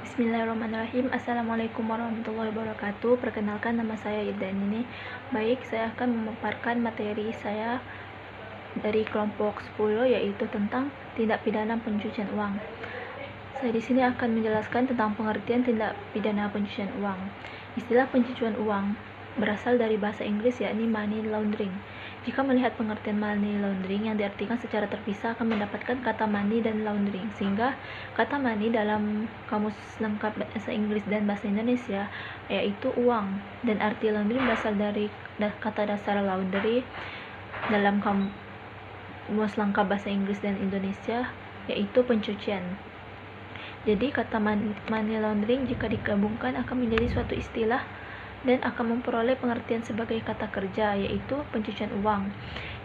Bismillahirrahmanirrahim. Assalamualaikum warahmatullahi wabarakatuh. Perkenalkan, nama saya Ida ini. Baik, saya akan memaparkan materi saya dari kelompok 10, yaitu tentang tindak pidana pencucian uang. Saya di sini akan menjelaskan tentang pengertian tindak pidana pencucian uang. Istilah pencucian uang berasal dari bahasa Inggris, yakni money laundering. Jika melihat pengertian money laundering yang diartikan secara terpisah, akan mendapatkan kata money dan laundering, sehingga kata money dalam kamus lengkap bahasa Inggris dan bahasa Indonesia yaitu uang, dan arti laundering berasal dari kata dasar laundry dalam kamus lengkap bahasa Inggris dan Indonesia yaitu pencucian. Jadi kata money laundering jika digabungkan akan menjadi suatu istilah dan akan memperoleh pengertian sebagai kata kerja, yaitu pencucian uang.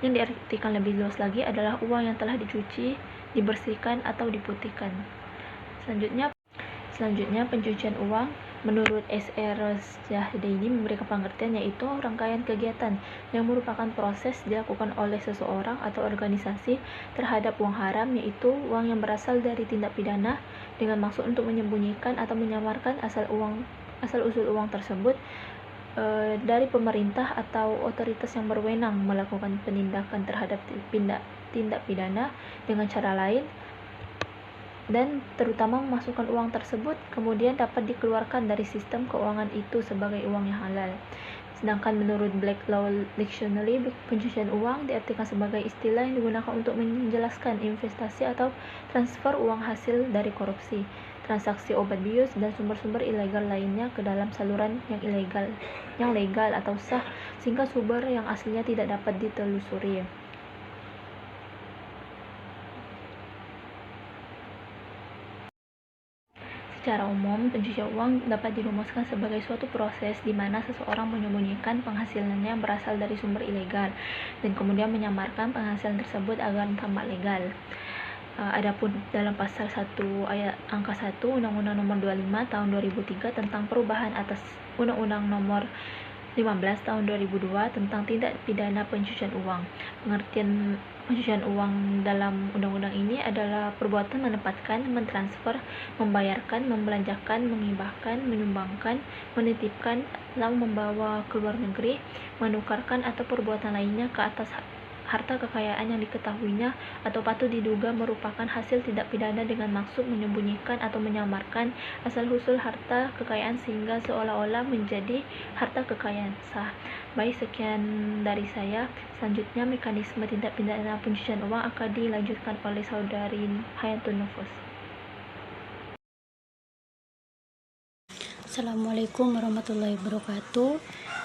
Yang diartikan lebih luas lagi adalah uang yang telah dicuci, dibersihkan, atau diputihkan. Selanjutnya pencucian uang menurut S.R. Syahdaini memberikan pengertian yaitu rangkaian kegiatan yang merupakan proses dilakukan oleh seseorang atau organisasi terhadap uang haram, yaitu uang yang berasal dari tindak pidana dengan maksud untuk menyembunyikan atau menyamarkan asal usul uang tersebut dari pemerintah atau otoritas yang berwenang melakukan penindakan terhadap tindak pidana dengan cara lain, dan terutama memasukkan uang tersebut kemudian dapat dikeluarkan dari sistem keuangan itu sebagai uang yang halal. Sedangkan menurut Black Law Dictionary, pencucian uang diartikan sebagai istilah yang digunakan untuk menjelaskan investasi atau transfer uang hasil dari korupsi, transaksi obat bius, dan sumber-sumber ilegal lainnya ke dalam saluran yang legal atau sah, sehingga sumber yang aslinya tidak dapat ditelusuri. Secara umum, pencucian uang dapat dirumuskan sebagai suatu proses di mana seseorang menyembunyikan penghasilannya yang berasal dari sumber ilegal dan kemudian menyamarkan penghasilan tersebut agar tampak legal. Adapun dalam pasal 1 ayat angka 1 Undang-Undang Nomor 25 Tahun 2003 tentang perubahan atas Undang-Undang Nomor 15 Tahun 2002 tentang tindak pidana pencucian uang. Pengertian pencucian uang dalam undang-undang ini adalah perbuatan menempatkan, mentransfer, membayarkan, membelanjakan, menghibahkan, menyumbangkan, menitipkan, lalu membawa ke luar negeri, menukarkan atau perbuatan lainnya ke atas harta kekayaan yang diketahuinya atau patut diduga merupakan hasil tindak pidana dengan maksud menyembunyikan atau menyamarkan asal-usul harta kekayaan sehingga seolah-olah menjadi harta kekayaan sah. Baik, sekian dari saya. Selanjutnya, mekanisme tindak pidana pencucian uang akan dilanjutkan oleh Saudari Hayatun Nufus. Assalamualaikum warahmatullahi wabarakatuh.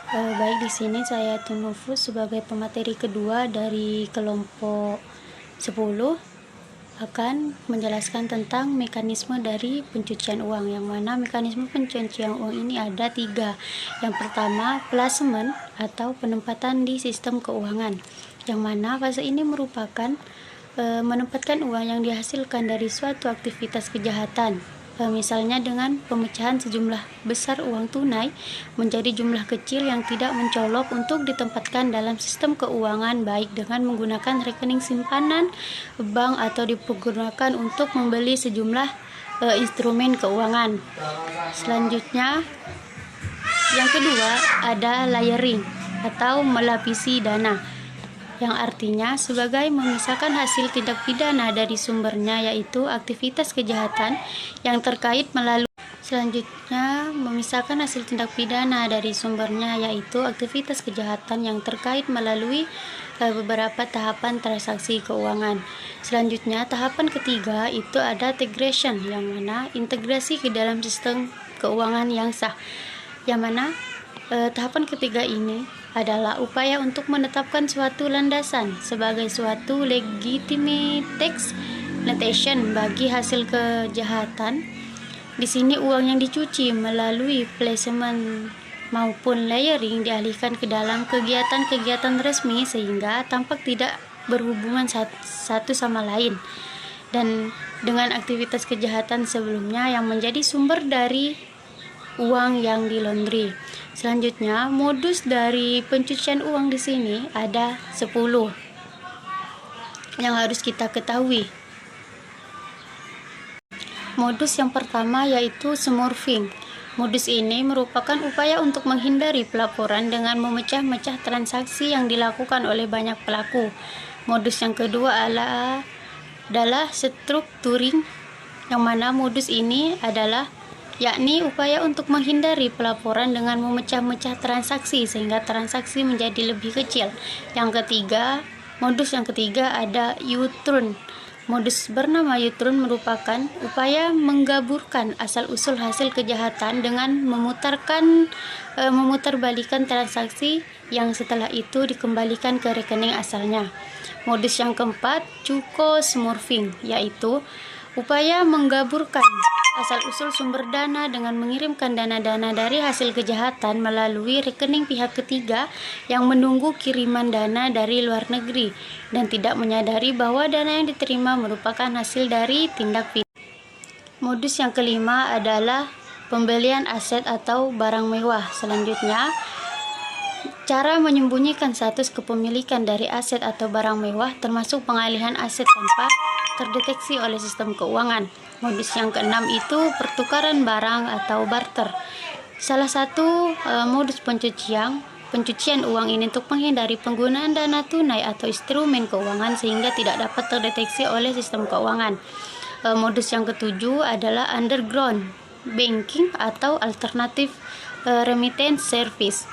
Baik, di sini saya Tunufus sebagai pemateri kedua dari kelompok 10 akan menjelaskan tentang mekanisme dari pencucian uang, yang mana mekanisme pencucian uang ini ada 3. Yang pertama, plasement atau penempatan di sistem keuangan, yang mana fase ini merupakan menempatkan uang yang dihasilkan dari suatu aktivitas kejahatan, misalnya dengan pemecahan sejumlah besar uang tunai menjadi jumlah kecil yang tidak mencolok untuk ditempatkan dalam sistem keuangan, baik dengan menggunakan rekening simpanan bank atau dipergunakan untuk membeli sejumlah instrumen keuangan. Selanjutnya, yang kedua ada layering atau melapisi dana, yang artinya sebagai memisahkan hasil tindak pidana dari sumbernya, yaitu aktivitas kejahatan yang terkait melalui. Selanjutnya, memisahkan hasil tindak pidana dari sumbernya, yaitu aktivitas kejahatan yang terkait melalui beberapa tahapan transaksi keuangan. Selanjutnya, tahapan ketiga itu ada integration, yang mana integrasi ke dalam sistem keuangan yang sah, yang mana tahapan ketiga ini adalah upaya untuk menetapkan suatu landasan sebagai suatu legitimate tax limitation bagi hasil kejahatan. Di sini uang yang dicuci melalui placement maupun layering dialihkan ke dalam kegiatan-kegiatan resmi sehingga tampak tidak berhubungan satu sama lain dan dengan aktivitas kejahatan sebelumnya yang menjadi sumber dari uang yang dilondri. Selanjutnya, modus dari pencucian uang di sini ada 10 yang harus kita ketahui. Modus yang pertama yaitu smurfing. Modus ini merupakan upaya untuk menghindari pelaporan dengan memecah-mecah transaksi yang dilakukan oleh banyak pelaku. Modus yang kedua adalah structuring, yang mana modus ini adalah yakni upaya untuk menghindari pelaporan dengan memecah-mecah transaksi sehingga transaksi menjadi lebih kecil. Modus yang ketiga ada U-turn. Modus bernama U-turn merupakan upaya menggaburkan asal-usul hasil kejahatan dengan memutarbalikkan transaksi yang setelah itu dikembalikan ke rekening asalnya. Modus yang keempat, cuko smurfing, yaitu upaya menggaburkan asal-usul sumber dana dengan mengirimkan dana-dana dari hasil kejahatan melalui rekening pihak ketiga yang menunggu kiriman dana dari luar negeri dan tidak menyadari bahwa dana yang diterima merupakan hasil dari tindak pidana. Modus yang kelima adalah pembelian aset atau barang mewah. Selanjutnya, cara menyembunyikan status kepemilikan dari aset atau barang mewah termasuk pengalihan aset tanpa terdeteksi oleh sistem keuangan. Modus yang keenam itu pertukaran barang atau barter. Salah satu modus pencucian uang ini untuk menghindari penggunaan dana tunai atau instrumen keuangan sehingga tidak dapat terdeteksi oleh sistem keuangan. Modus yang ketujuh adalah underground banking atau alternative remittance service,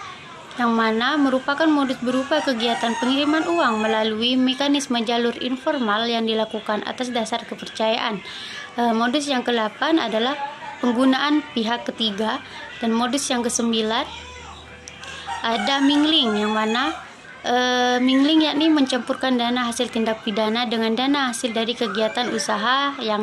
yang mana merupakan modus berupa kegiatan pengiriman uang melalui mekanisme jalur informal yang dilakukan atas dasar kepercayaan. Modus yang ke-8 adalah penggunaan pihak ketiga, dan modus yang ke-9 ada mingling, yang mana mingling yakni mencampurkan dana hasil tindak pidana dengan dana hasil dari kegiatan usaha yang